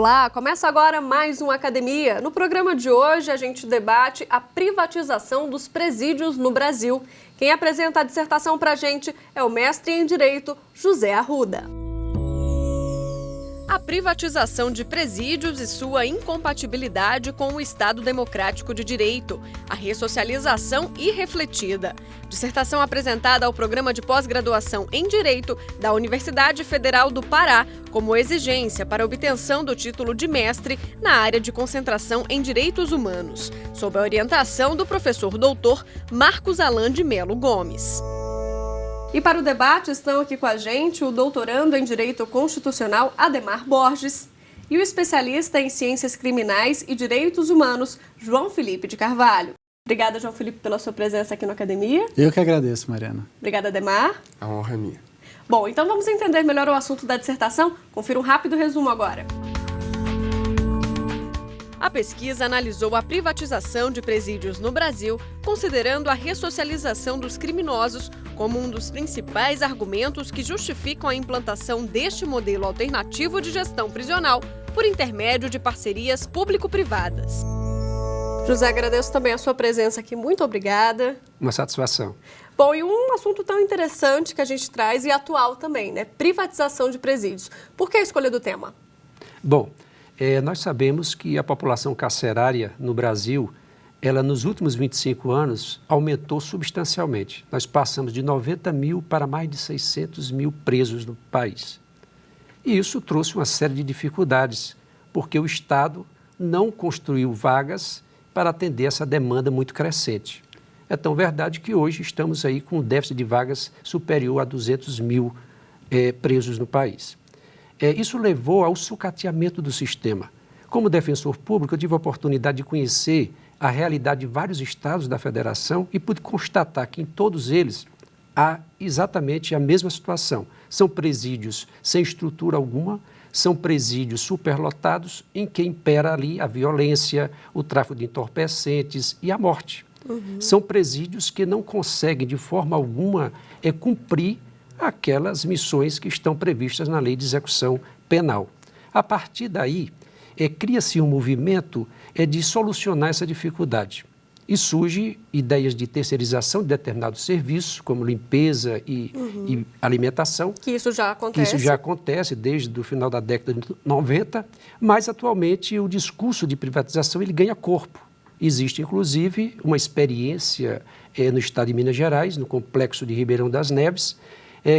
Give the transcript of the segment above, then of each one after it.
Olá, começa agora mais um Academia. No programa de hoje a gente debate a privatização dos presídios no Brasil. Quem apresenta a dissertação para a gente é o mestre em Direito, José Arruda. A privatização de presídios e sua incompatibilidade com o Estado Democrático de Direito, a ressocialização irrefletida. Dissertação apresentada ao programa de pós-graduação em Direito da Universidade Federal do Pará, como exigência para a obtenção do título de mestre na área de concentração em Direitos Humanos, sob a orientação do professor doutor Marcos Alan de Melo Gomes. E para o debate estão aqui com a gente o doutorando em Direito Constitucional Ademar Borges e o especialista em Ciências Criminais e Direitos Humanos João Felipe de Carvalho. Obrigada, João Felipe, pela sua presença aqui no Academia. Eu que agradeço, Mariana. Obrigada, Ademar. A honra é minha. Bom, então vamos entender melhor o assunto da dissertação? Confira um rápido resumo agora. A pesquisa analisou a privatização de presídios no Brasil, considerando a ressocialização dos criminosos como um dos principais argumentos que justificam a implantação deste modelo alternativo de gestão prisional por intermédio de parcerias público-privadas. José, agradeço também a sua presença aqui. Muito obrigada. Uma satisfação. Bom, e um assunto tão interessante que a gente traz e atual também, né? Privatização de presídios. Por que a escolha do tema? Bom, nós sabemos que a população carcerária no Brasil, ela nos últimos 25 anos aumentou substancialmente. Nós passamos de 90 mil para mais de 600 mil presos no país. E isso trouxe uma série de dificuldades, porque o Estado não construiu vagas para atender essa demanda muito crescente. É tão verdade que hoje estamos aí com um déficit de vagas superior a 200 mil presos no país. Isso levou ao sucateamento do sistema. Como defensor público, eu tive a oportunidade de conhecer a realidade de vários estados da federação e pude constatar que em todos eles há exatamente a mesma situação. São presídios sem estrutura alguma, são presídios superlotados em que impera ali a violência, o tráfico de entorpecentes e a morte. São presídios que não conseguem de forma alguma cumprir aquelas missões que estão previstas na Lei de Execução Penal. A partir daí, cria-se um movimento de solucionar essa dificuldade. E surgem ideias de terceirização de determinados serviços, como limpeza e alimentação. Que isso já acontece. Isso já acontece desde o final da década de 90, mas atualmente o discurso de privatização ele ganha corpo. Existe, inclusive, uma experiência no estado de Minas Gerais, no complexo de Ribeirão das Neves,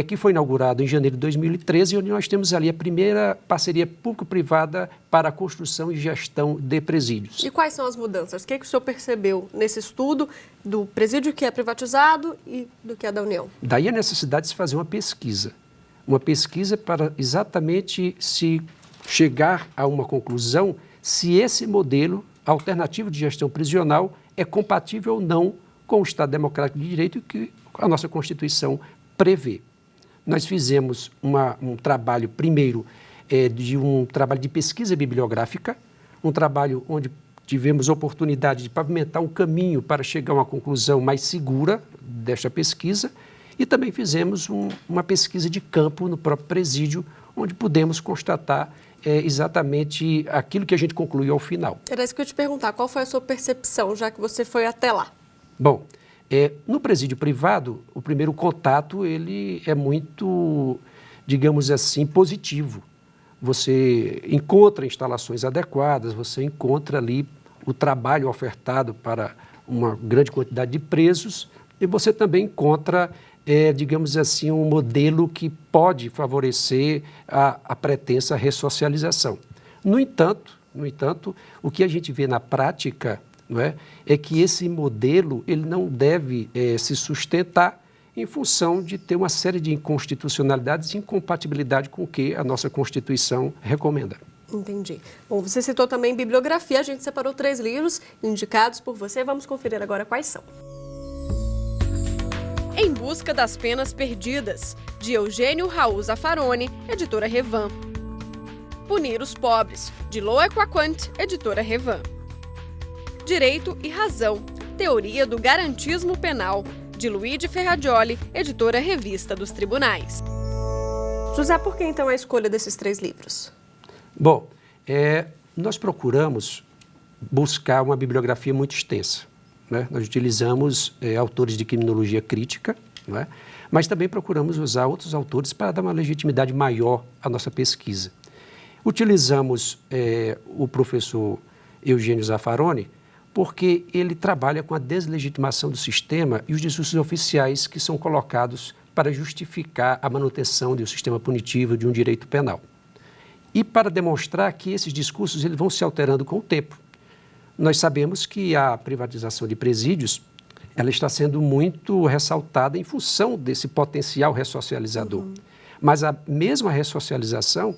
que foi inaugurado em janeiro de 2013, onde nós temos ali a primeira parceria público-privada para a construção e gestão de presídios. E quais são as mudanças? O que o senhor percebeu nesse estudo do presídio que é privatizado e do que é da União? Daí a necessidade de se fazer uma pesquisa para exatamente se chegar a uma conclusão se esse modelo alternativo de gestão prisional é compatível ou não com o Estado Democrático de Direito que a nossa Constituição prevê. Nós fizemos um trabalho, primeiro, um trabalho de pesquisa bibliográfica, um trabalho onde tivemos oportunidade de pavimentar um caminho para chegar a uma conclusão mais segura desta pesquisa e também fizemos uma pesquisa de campo no próprio presídio, onde pudemos constatar exatamente aquilo que a gente concluiu ao final. Era isso que eu ia te perguntar, qual foi a sua percepção, já que você foi até lá? Bom, no presídio privado, o primeiro contato ele é muito, digamos assim, positivo. Você encontra instalações adequadas, você encontra ali o trabalho ofertado para uma grande quantidade de presos e você também encontra, digamos assim, um modelo que pode favorecer a pretensa ressocialização. No entanto, o que a gente vê na prática é que esse modelo ele não deve se sustentar em função de ter uma série de inconstitucionalidades e incompatibilidade com o que a nossa Constituição recomenda. Entendi. Bom, você citou também bibliografia, a gente separou 3 livros indicados por você, vamos conferir agora quais são. Em Busca das Penas Perdidas, de Eugênio Raul Zaffaroni, editora Revan. Punir os Pobres, de Loa Quaquant, editora Revan. Direito e Razão, Teoria do Garantismo Penal, de Luigi Ferrajoli, editora Revista dos Tribunais. José, por que então a escolha desses 3 livros? Bom, Nós procuramos buscar uma bibliografia muito extensa, né? Nós utilizamos autores de criminologia crítica, não é? Mas também procuramos usar outros autores para dar uma legitimidade maior à nossa pesquisa. Utilizamos o professor Eugênio Zaffaroni, porque ele trabalha com a deslegitimação do sistema e os discursos oficiais que são colocados para justificar a manutenção de um sistema punitivo, de um direito penal. E para demonstrar que esses discursos eles vão se alterando com o tempo. Nós sabemos que a privatização de presídios ela está sendo muito ressaltada em função desse potencial ressocializador. Mas a mesma ressocialização,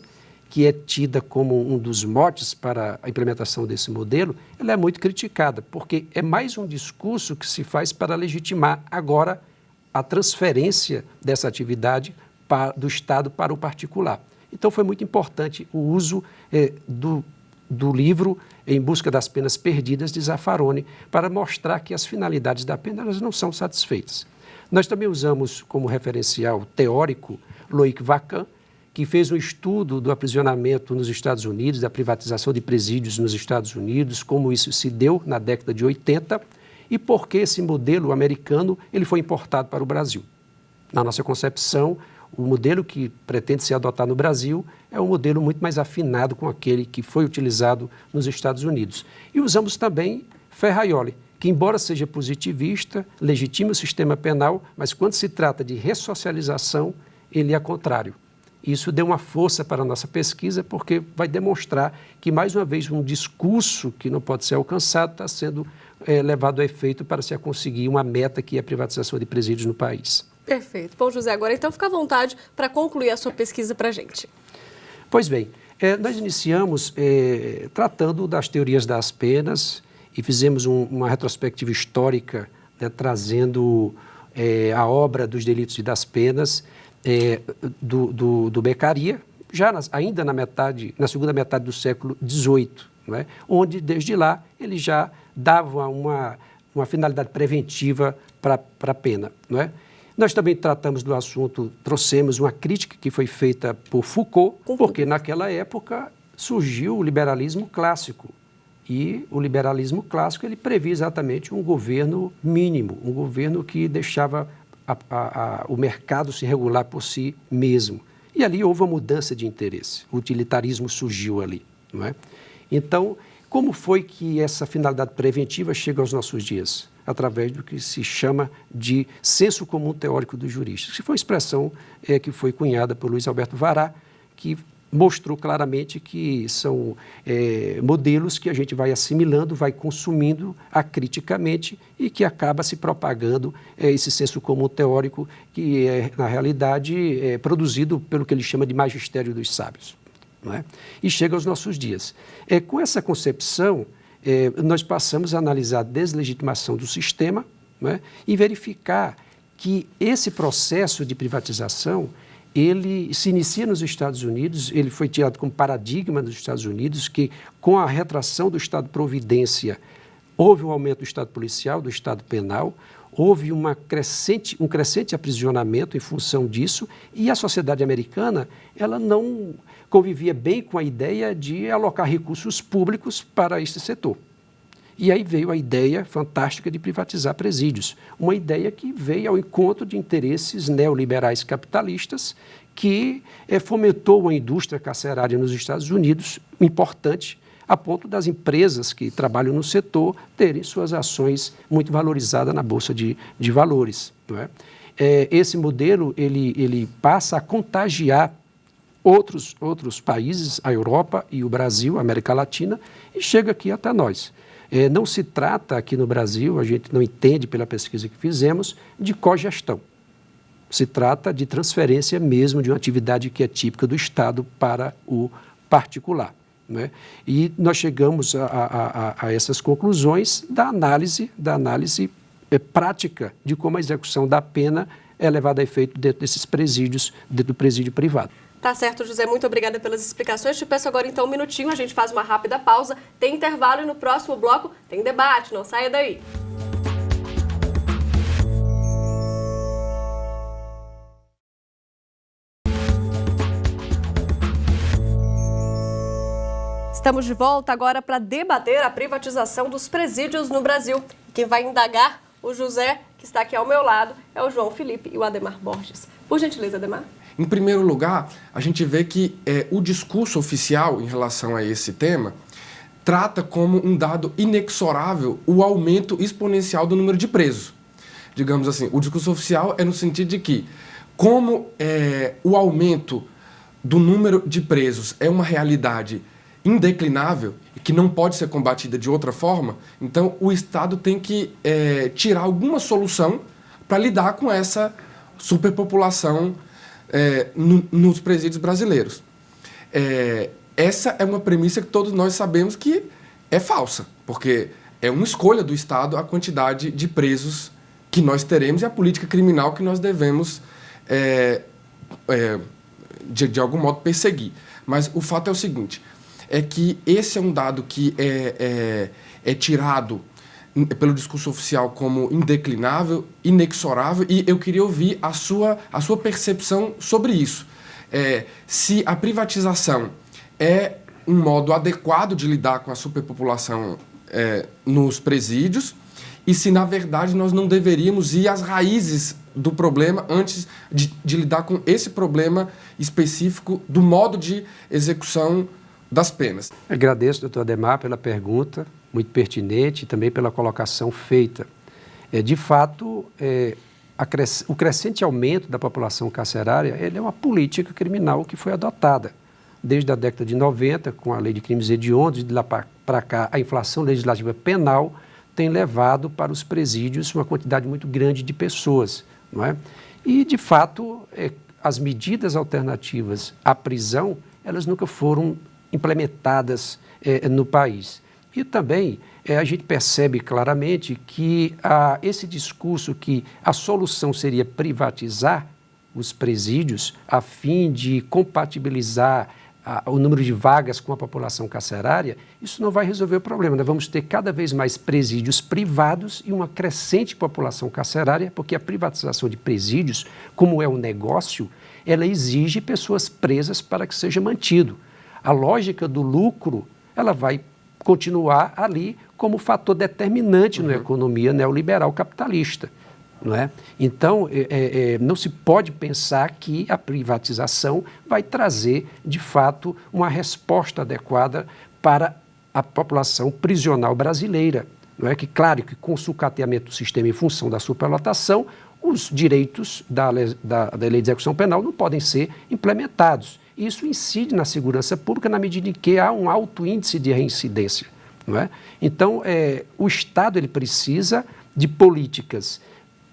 que é tida como um dos motes para a implementação desse modelo, ela é muito criticada, porque é mais um discurso que se faz para legitimar agora a transferência dessa atividade do Estado para o particular. Então, foi muito importante o uso do livro Em Busca das Penas Perdidas, de Zaffaroni, para mostrar que as finalidades da pena elas não são satisfeitas. Nós também usamos como referencial teórico Loic Wacquin, que fez um estudo do aprisionamento nos Estados Unidos, da privatização de presídios nos Estados Unidos, como isso se deu na década de 80 e por que esse modelo americano ele foi importado para o Brasil. Na nossa concepção, o modelo que pretende ser adotado no Brasil é um modelo muito mais afinado com aquele que foi utilizado nos Estados Unidos. E usamos também Ferraioli, que embora seja positivista, legitima o sistema penal, mas quando se trata de ressocialização, ele é contrário. Isso deu uma força para a nossa pesquisa, porque vai demonstrar que, mais uma vez, um discurso que não pode ser alcançado está sendo levado a efeito para se conseguir uma meta que é a privatização de presídios no país. Perfeito. Bom, José, agora então fica à vontade para concluir a sua pesquisa para a gente. Pois bem, nós iniciamos tratando das teorias das penas e fizemos uma retrospectiva histórica, né, trazendo a obra dos delitos e das penas do Beccaria, já ainda na segunda metade do século XVIII, né, onde, desde lá, ele já dava uma finalidade preventiva para a pena, não é? Nós também tratamos do assunto, trouxemos uma crítica que foi feita por Foucault, porque naquela época surgiu o liberalismo clássico. E o liberalismo clássico ele previa exatamente um governo mínimo, um governo que deixava o mercado se regular por si mesmo. E ali houve uma mudança de interesse, o utilitarismo surgiu ali, não é? Então, como foi que essa finalidade preventiva chega aos nossos dias? Através do que se chama de senso comum teórico dos juristas, que foi uma expressão que foi cunhada por Luiz Alberto Vará, que mostrou claramente que são modelos que a gente vai assimilando, vai consumindo acriticamente e que acaba se propagando esse senso comum teórico que é, na realidade, produzido pelo que ele chama de magistério dos sábios, não é? E chega aos nossos dias. Com essa concepção, nós passamos a analisar a deslegitimação do sistema, né, e verificar que esse processo de privatização, ele se inicia nos Estados Unidos, ele foi tirado como paradigma dos Estados Unidos, que com a retração do Estado-providência houve um aumento do Estado policial, do Estado penal, houve um crescente aprisionamento em função disso, e a sociedade americana ela não convivia bem com a ideia de alocar recursos públicos para esse setor. E aí veio a ideia fantástica de privatizar presídios, uma ideia que veio ao encontro de interesses neoliberais capitalistas que fomentou uma indústria carcerária nos Estados Unidos importante, a ponto das empresas que trabalham no setor terem suas ações muito valorizadas na Bolsa de Valores, não é? Esse modelo ele passa a contagiar outros países, a Europa e o Brasil, a América Latina, e chega aqui até nós. Não se trata aqui no Brasil, a gente não entende pela pesquisa que fizemos, de cogestão. Se trata de transferência mesmo de uma atividade que é típica do Estado para o particular, né? E nós chegamos a essas conclusões da análise prática de como a execução da pena é levada a efeito dentro desses presídios, dentro do presídio privado. Tá certo, José. Muito obrigada pelas explicações. Te peço agora, então, um minutinho. A gente faz uma rápida pausa. Tem intervalo e no próximo bloco tem debate. Não saia daí. Estamos de volta agora para debater a privatização dos presídios no Brasil. Quem vai indagar, o José, que está aqui ao meu lado, é o João Felipe e o Ademar Borges. Por gentileza, Ademar. Em primeiro lugar, a gente vê que o discurso oficial em relação a esse tema trata como um dado inexorável o aumento exponencial do número de presos. Digamos assim, o discurso oficial é no sentido de que, como o aumento do número de presos é uma realidade indeclinável e que não pode ser combatida de outra forma, então o Estado tem que tirar alguma solução para lidar com essa superpopulação nos presídios brasileiros. Essa é uma premissa que todos nós sabemos que é falsa, porque é uma escolha do Estado a quantidade de presos que nós teremos e a política criminal que nós devemos, de algum modo, perseguir. Mas o fato é o seguinte, é que esse é um dado que é tirado pelo discurso oficial como indeclinável, inexorável, e eu queria ouvir a sua percepção sobre isso. Se a privatização é um modo adequado de lidar com a superpopulação nos presídios, e se, na verdade, nós não deveríamos ir às raízes do problema antes de lidar com esse problema específico do modo de execução das penas. Agradeço, doutor Ademar, pela pergunta, muito pertinente, e também pela colocação feita. De fato, o crescente aumento da população carcerária ele é uma política criminal que foi adotada desde a década de 90, com a Lei de Crimes Hediondos, de lá para cá, a inflação legislativa penal tem levado para os presídios uma quantidade muito grande de pessoas, não é? E, de fato, as medidas alternativas à prisão, elas nunca foram implementadas no país. E também a gente percebe claramente que esse discurso que a solução seria privatizar os presídios a fim de compatibilizar o número de vagas com a população carcerária, isso não vai resolver o problema. Nós vamos ter cada vez mais presídios privados e uma crescente população carcerária, porque a privatização de presídios, como é um negócio, ela exige pessoas presas para que seja mantido. A lógica do lucro, ela vai continuar ali como fator determinante na economia neoliberal capitalista. Não é? Então, não se pode pensar que a privatização vai trazer, de fato, uma resposta adequada para a população prisional brasileira. Não é? Que, claro, que com o sucateamento do sistema em função da superlotação, os direitos da lei de execução penal não podem ser implementados. Isso incide na segurança pública na medida em que há um alto índice de reincidência. Não é? Então, o Estado ele precisa de políticas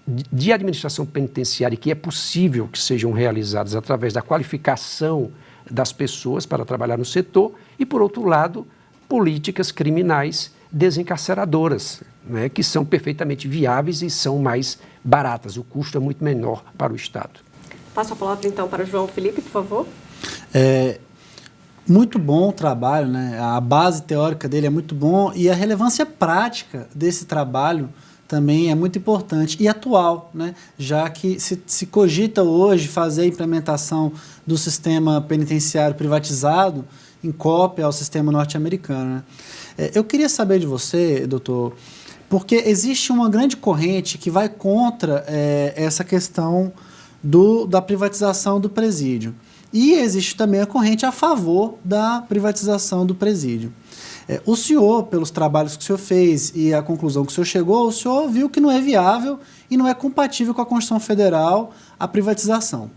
de administração penitenciária que é possível que sejam realizadas através da qualificação das pessoas para trabalhar no setor e, por outro lado, políticas criminais desencarceradoras, né, que são perfeitamente viáveis e são mais baratas. O custo é muito menor para o Estado. Passo a palavra, então, para o João Felipe, por favor. Muito bom o trabalho, né? A base teórica dele é muito bom e a relevância prática desse trabalho também é muito importante e atual, né? Já que se cogita hoje fazer a implementação do sistema penitenciário privatizado em cópia ao sistema norte-americano, né? Eu queria saber de você, doutor, porque existe uma grande corrente que vai contra essa questão da privatização do presídio. E existe também a corrente a favor da privatização do presídio. O senhor, pelos trabalhos que o senhor fez e a conclusão que o senhor chegou, o senhor viu que não é viável e não é compatível com a Constituição Federal a privatização.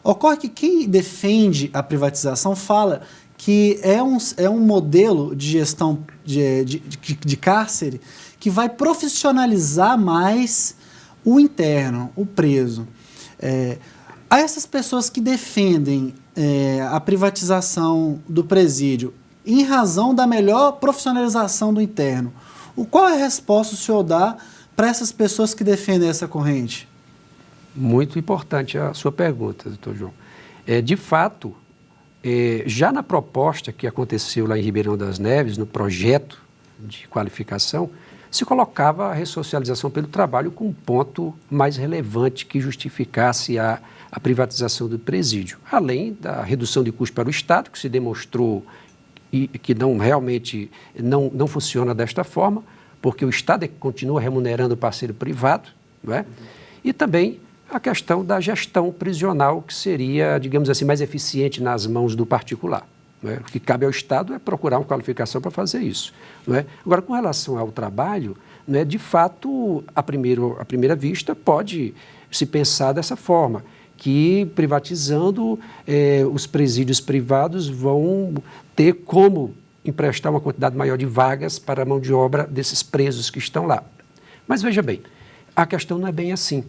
Ocorre que quem defende a privatização fala que é um modelo de gestão de cárcere que vai profissionalizar mais o interno, o preso. A essas pessoas que defendem a privatização do presídio em razão da melhor profissionalização do interno, qual é a resposta que o senhor dá para essas pessoas que defendem essa corrente? Muito importante a sua pergunta, doutor João. De fato, já na proposta que aconteceu lá em Ribeirão das Neves, no projeto de qualificação, se colocava a ressocialização pelo trabalho como um ponto mais relevante que justificasse a privatização do presídio, além da redução de custos para o Estado, que se demonstrou e que realmente não funciona desta forma, porque o Estado é que continua remunerando o parceiro privado, não é? E também a questão da gestão prisional, que seria, digamos assim, mais eficiente nas mãos do particular. Não é? O que cabe ao Estado é procurar uma qualificação para fazer isso. Não é? Agora, com relação ao trabalho, não é, de fato, à primeira vista, pode se pensar dessa forma, que privatizando os presídios privados vão ter como emprestar uma quantidade maior de vagas para a mão de obra desses presos que estão lá. Mas veja bem, a questão não é bem assim.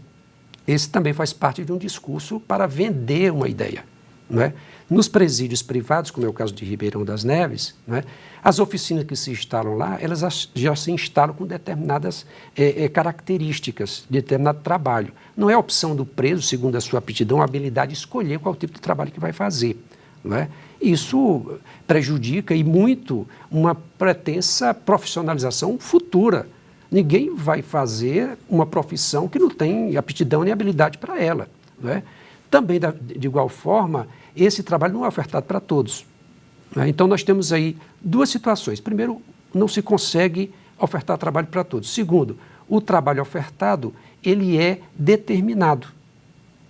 Esse também faz parte de um discurso para vender uma ideia. Não é? Nos presídios privados, como é o caso de Ribeirão das Neves, não é? As oficinas que se instalam lá, elas já se instalam com determinadas características, determinado trabalho. Não é a opção do preso, segundo a sua aptidão, a habilidade de escolher qual tipo de trabalho que vai fazer. Não é? Isso prejudica e muito uma pretensa profissionalização futura. Ninguém vai fazer uma profissão que não tem aptidão nem habilidade para ela. Não é? Também, de igual forma, esse trabalho não é ofertado para todos. Não é? Então, nós temos aí duas situações. Primeiro, não se consegue ofertar trabalho para todos. Segundo, o trabalho ofertado, ele é determinado.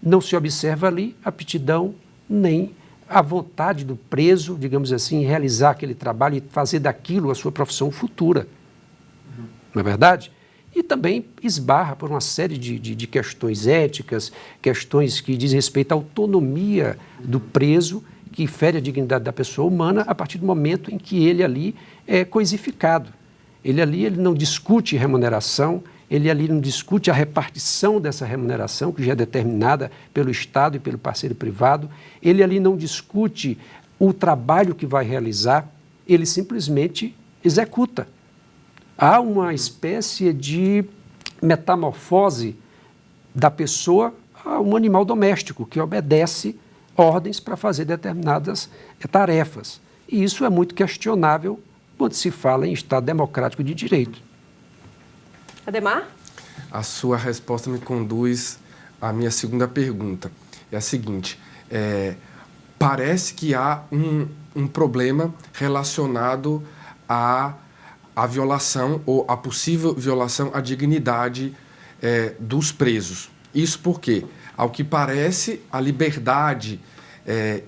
Não se observa ali aptidão nem a vontade do preso, digamos assim, em realizar aquele trabalho e fazer daquilo a sua profissão futura. Não é verdade? E também esbarra por uma série de questões éticas, questões que dizem respeito à autonomia do preso, que fere a dignidade da pessoa humana a partir do momento em que ele ali é coisificado. Ele não discute remuneração, ele ali não discute a repartição dessa remuneração, que já é determinada pelo Estado e pelo parceiro privado, ele ali não discute o trabalho que vai realizar, ele simplesmente executa. Há uma espécie de metamorfose da pessoa a um animal doméstico que obedece ordens para fazer determinadas tarefas. E isso é muito questionável quando se fala em Estado democrático de direito. Adhemar? A sua resposta me conduz à minha segunda pergunta. É a seguinte, parece que há um problema relacionado à violação ou a possível violação à dignidade dos presos. Isso porque, ao que parece, a liberdade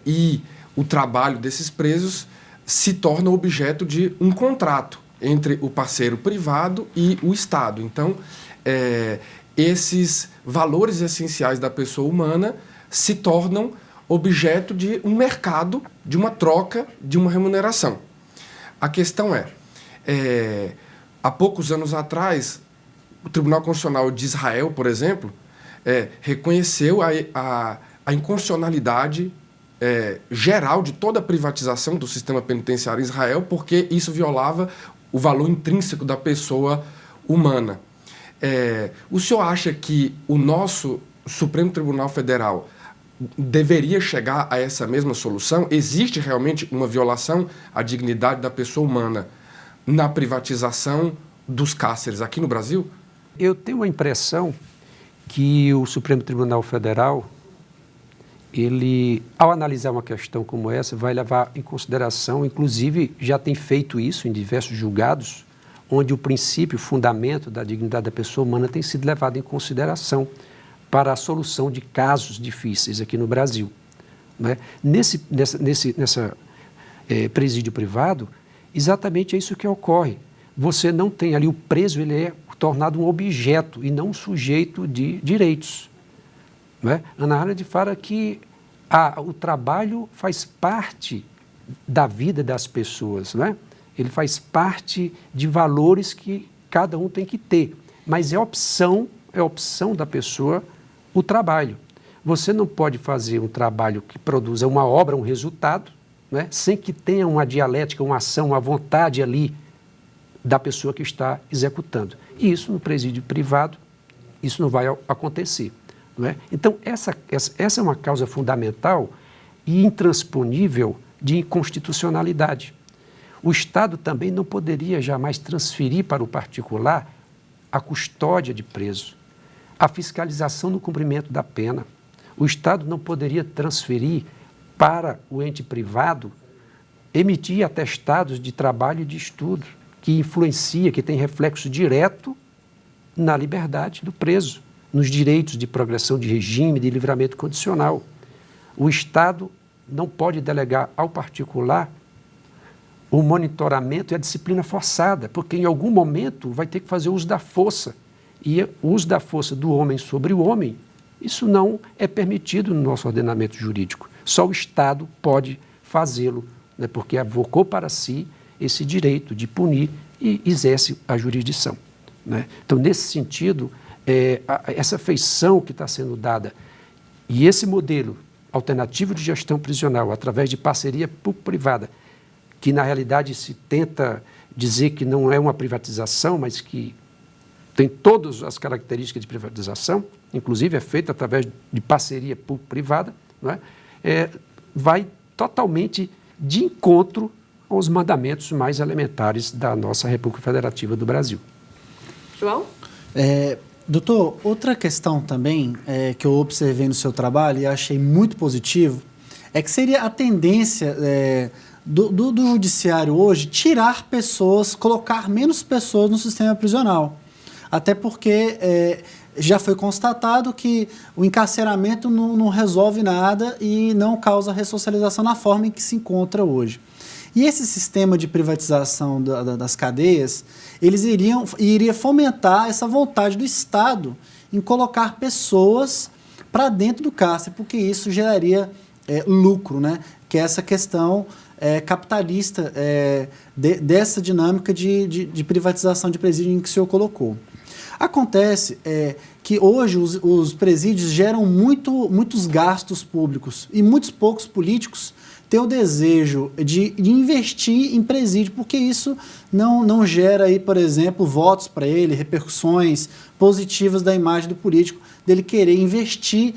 e o trabalho desses presos se torna objeto de um contrato entre o parceiro privado e o Estado. Então, esses valores essenciais da pessoa humana se tornam objeto de um mercado, de uma troca, de uma remuneração. A questão há poucos anos atrás, o Tribunal Constitucional de Israel, por exemplo, reconheceu a inconstitucionalidade geral de toda a privatização do sistema penitenciário em Israel, porque isso violava o valor intrínseco da pessoa humana. O senhor acha que o nosso Supremo Tribunal Federal deveria chegar a essa mesma solução? Existe realmente uma violação à dignidade da pessoa humana na privatização dos cárceres aqui no Brasil? Eu tenho a impressão que o Supremo Tribunal Federal, ele, ao analisar uma questão como essa, vai levar em consideração, inclusive já tem feito isso em diversos julgados, onde o princípio, o fundamento da dignidade da pessoa humana tem sido levado em consideração para a solução de casos difíceis aqui no Brasil. Né? Nessa presídio privado, exatamente é isso que ocorre. Você não tem ali, o preso ele é tornado um objeto e não um sujeito de direitos. Né? Ana Arendt fala que o trabalho faz parte da vida das pessoas, né? Ele faz parte de valores que cada um tem que ter, mas é opção da pessoa o trabalho. Você não pode fazer um trabalho que produza uma obra, um resultado, né? Sem que tenha uma dialética, uma ação, uma vontade ali da pessoa que está executando. E isso no presídio privado, isso não vai acontecer. Não é? Então, essa é uma causa fundamental e intransponível de inconstitucionalidade. O Estado também não poderia jamais transferir para o particular a custódia de preso, a fiscalização no cumprimento da pena. O Estado não poderia transferir para o ente privado emitir atestados de trabalho e de estudo, que influencia, que tem reflexo direto na liberdade do preso, nos direitos de progressão de regime, de livramento condicional. O Estado não pode delegar ao particular o monitoramento e a disciplina forçada, porque em algum momento vai ter que fazer uso da força. E o uso da força do homem sobre o homem, isso não é permitido no nosso ordenamento jurídico. Só o Estado pode fazê-lo, né, porque avocou para si esse direito de punir e exerce a jurisdição, né? Então, nesse sentido, essa feição que está sendo dada e esse modelo alternativo de gestão prisional através de parceria público-privada, que na realidade se tenta dizer que não é uma privatização, mas que tem todas as características de privatização, inclusive é feita através de parceria público-privada, não é? Vai totalmente de encontro aos mandamentos mais elementares da nossa República Federativa do Brasil. João? Doutor, outra questão também que eu observei no seu trabalho e achei muito positivo é que seria a tendência do judiciário hoje tirar pessoas, colocar menos pessoas no sistema prisional. Até porque já foi constatado que o encarceramento não resolve nada e não causa ressocialização na forma em que se encontra hoje. E esse sistema de privatização das cadeias, iria fomentar essa vontade do Estado em colocar pessoas para dentro do cárcere, porque isso geraria lucro, né? Que é essa questão capitalista dessa dinâmica de privatização de presídio em que o senhor colocou. Acontece que hoje os presídios geram muitos gastos públicos e muitos poucos políticos têm o desejo de investir em presídio, porque isso não gera, aí, por exemplo, votos para ele, repercussões positivas da imagem do político, dele querer investir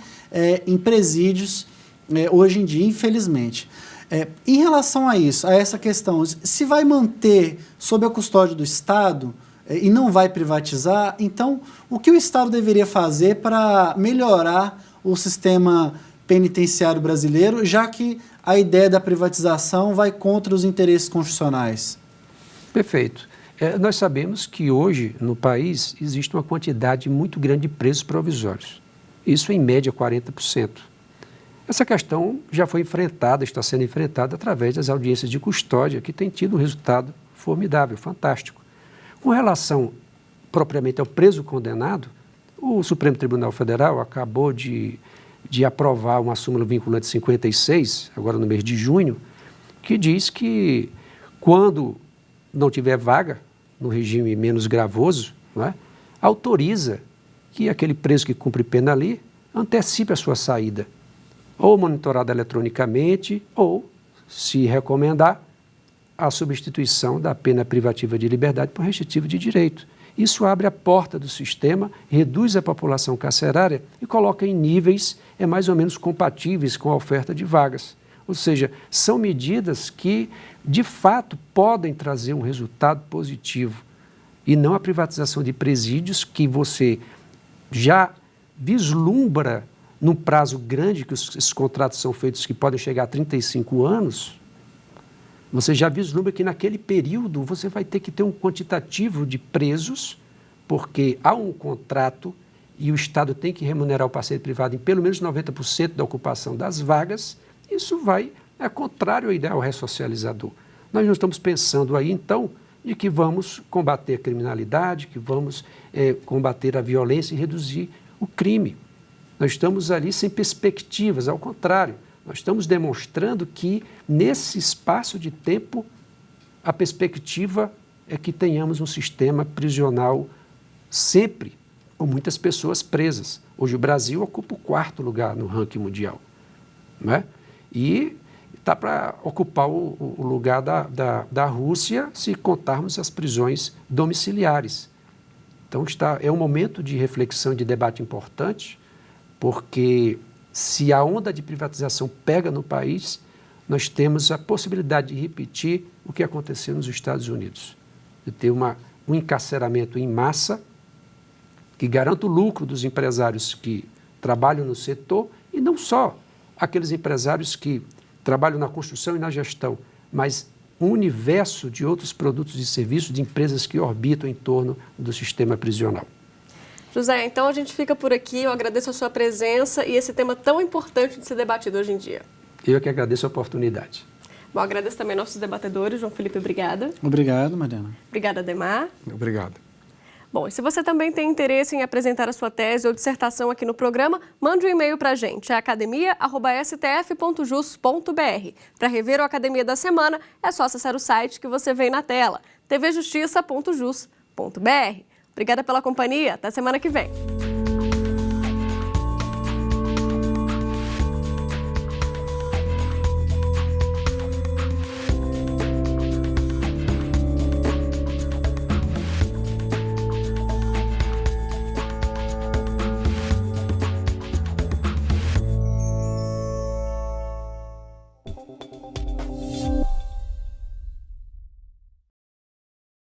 em presídios hoje em dia, infelizmente. Em relação a isso, a essa questão, se vai manter sob a custódia do Estado e não vai privatizar, então o que o Estado deveria fazer para melhorar o sistema penitenciário brasileiro, já que a ideia da privatização vai contra os interesses constitucionais? Perfeito. Nós sabemos que hoje no país existe uma quantidade muito grande de presos provisórios. Isso em média 40%. Essa questão já foi enfrentada, está sendo enfrentada através das audiências de custódia, que tem tido um resultado formidável, fantástico. Com relação propriamente ao preso condenado, o Supremo Tribunal Federal acabou de aprovar uma súmula vinculante 56, agora no mês de junho, que diz que quando não tiver vaga no regime menos gravoso, não é, autoriza que aquele preso que cumpre pena ali antecipe a sua saída, ou monitorado eletronicamente, ou, se recomendar, a substituição da pena privativa de liberdade por restritivo de direito. Isso abre a porta do sistema, reduz a população carcerária e coloca em níveis mais ou menos compatíveis com a oferta de vagas. Ou seja, são medidas que, de fato, podem trazer um resultado positivo e não a privatização de presídios que você já vislumbra num prazo grande, que esses contratos são feitos que podem chegar a 35 anos, você já vislumbra que naquele período você vai ter que ter um quantitativo de presos, porque há um contrato e o Estado tem que remunerar o parceiro privado em pelo menos 90% da ocupação das vagas. Isso é contrário ao ideal ressocializador. Nós não estamos pensando aí, então, de que vamos combater a criminalidade, que vamos combater a violência e reduzir o crime. Nós estamos ali sem perspectivas, ao contrário. Nós estamos demonstrando que, nesse espaço de tempo, a perspectiva é que tenhamos um sistema prisional sempre com muitas pessoas presas. Hoje o Brasil ocupa o 4º lugar no ranking mundial, não é? E está para ocupar o lugar da Rússia se contarmos as prisões domiciliares. Então é um momento de reflexão e de debate importante, porque se a onda de privatização pega no país, nós temos a possibilidade de repetir o que aconteceu nos Estados Unidos, de ter um encarceramento em massa que garanta o lucro dos empresários que trabalham no setor, e não só aqueles empresários que trabalham na construção e na gestão, mas um universo de outros produtos e serviços de empresas que orbitam em torno do sistema prisional. José, então a gente fica por aqui. Eu agradeço a sua presença e esse tema tão importante de ser debatido hoje em dia. Eu que agradeço a oportunidade. Bom, agradeço também nossos debatedores. João Felipe, obrigada. Obrigado, Mariana. Obrigada, Ademar. Obrigado. Bom, e se você também tem interesse em apresentar a sua tese ou dissertação aqui no programa, mande um e-mail para a gente, é academia@stf.jus.br. Para rever o Academia da Semana, é só acessar o site que você vê na tela, tvjustiça.jus.br. Obrigada pela companhia, até semana que vem.